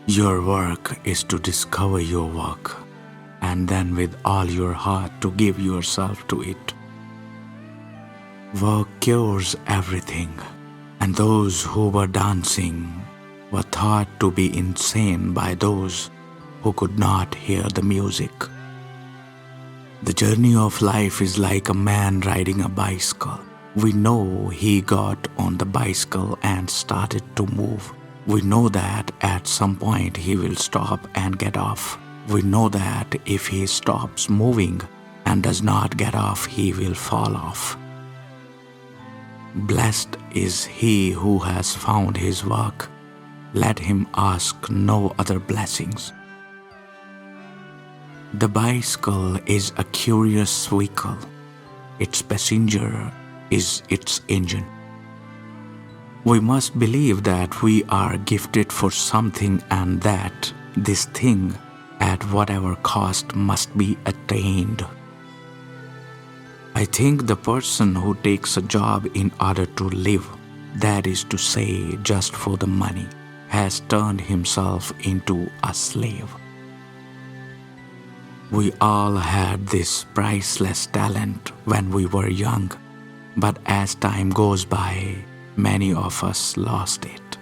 Your work is to discover your work, and then with all your heart to give yourself to it. Work cures everything, and those who were dancing were thought to be insane by those who could not hear the music. The journey of life is like a man riding a bicycle. We know he got on the bicycle and started to move. We know that at some point he will stop and get off. We know that if he stops moving and does not get off, he will fall off. Blessed is he who has found his work. Let him ask no other blessings. The bicycle is a curious vehicle. Its passenger is its engine. We must believe that we are gifted for something and that this thing, at whatever cost, must be attained. I think the person who takes a job in order to live, that is to say, just for the money, has turned himself into a slave. We all had this priceless talent when we were young, but as time goes by, many of us lost it.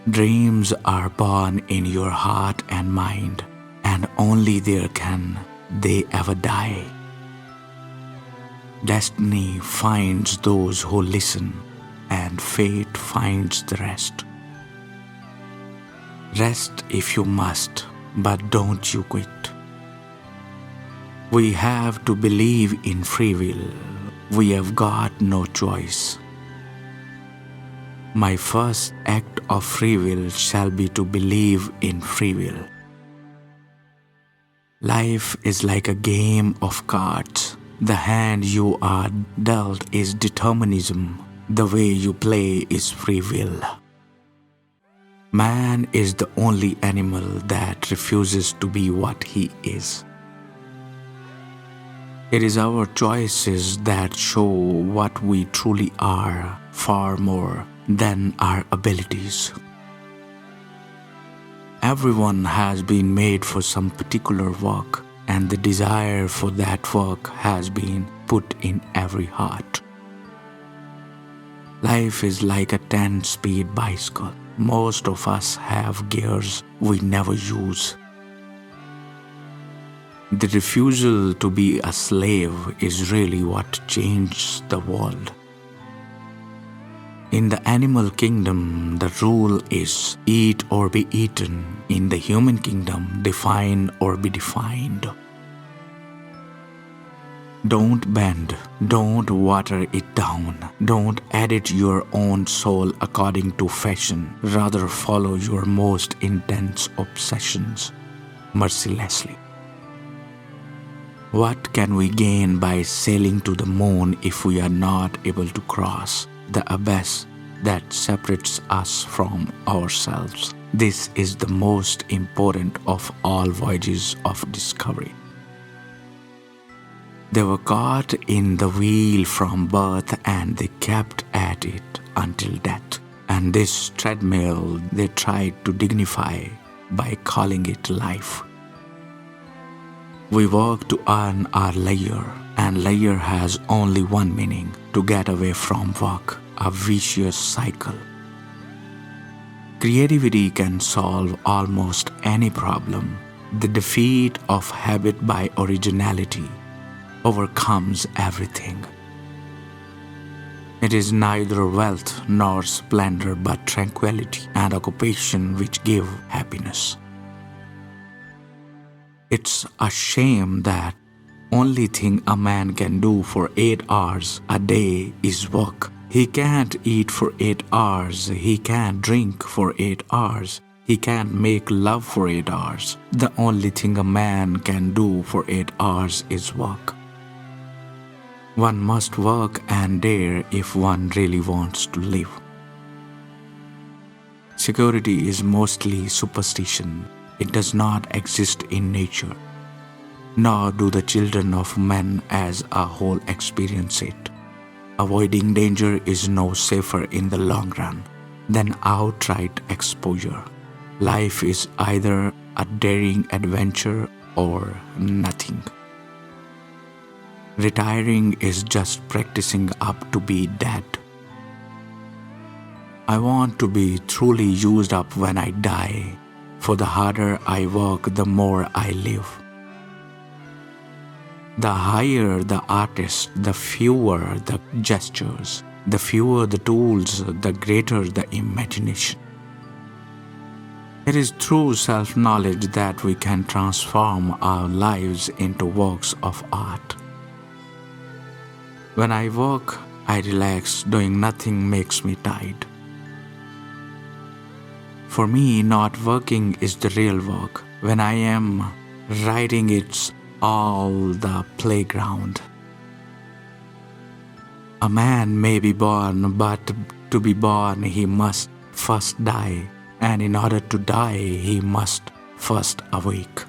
Dreams are born in your heart and mind, and only there can they ever die. Destiny finds those who listen, and fate finds the rest. Rest if you must, but don't you quit. We have to believe in free will. We have got no choice. My first act of free will shall be to believe in free will. Life is like a game of cards. The hand you are dealt is determinism. The way you play is free will. Man is the only animal that refuses to be what he is. It is our choices that show what we truly are, far more than our abilities. Everyone has been made for some particular work, and the desire for that work has been put in every heart. Life is like a 10-speed bicycle. Most of us have gears we never use. The refusal to be a slave is really what changed the world. In the animal kingdom, the rule is eat or be eaten. In the human kingdom, define or be defined. Don't bend, don't water it down, don't edit your own soul according to fashion. Rather follow your most intense obsessions mercilessly. What can we gain by sailing to the moon if we are not able to cross the abyss that separates us from ourselves? This is the most important of all voyages of discovery. They were caught in the wheel from birth and they kept at it until death. And this treadmill they tried to dignify by calling it life. We work to earn our layer, and layer has only one meaning: to get away from work, a vicious cycle. Creativity can solve almost any problem. The defeat of habit by originality overcomes everything. It is neither wealth nor splendor but tranquility and occupation which give happiness. It's a shame that only thing a man can do for 8 hours a day is work. He can't eat for 8 hours, he can't drink for 8 hours, he can't make love for 8 hours. The only thing a man can do for 8 hours is work. One must work and dare if one really wants to live. Security is mostly superstition. It does not exist in nature, nor do the children of men as a whole experience it. Avoiding danger is no safer in the long run than outright exposure. Life is either a daring adventure or nothing. Retiring is just practicing up to be dead. I want to be truly used up when I die, for the harder I work, the more I live. The higher the artist, the fewer the gestures, the fewer the tools, the greater the imagination. It is through self-knowledge that we can transform our lives into works of art. When I work, I relax. Doing nothing makes me tired. For me, not working is the real work. When I am writing, it's all the playground. A man may be born, but to be born he must first die, and in order to die he must first awake.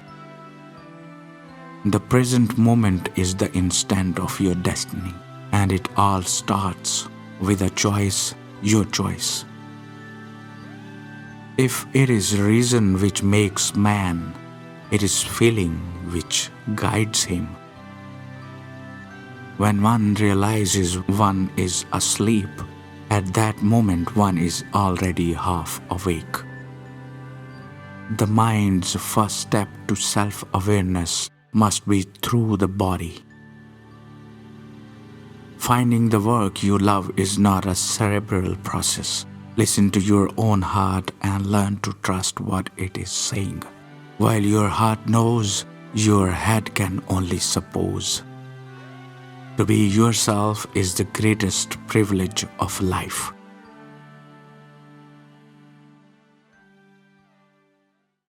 The present moment is the instant of your destiny, and it all starts with a choice, your choice. If it is reason which makes man, it is feeling which guides him. When one realizes one is asleep, at that moment one is already half awake. The mind's first step to self-awareness must be through the body. Finding the work you love is not a cerebral process. Listen to your own heart and learn to trust what it is saying. While your heart knows, your head can only suppose. To be yourself is the greatest privilege of life.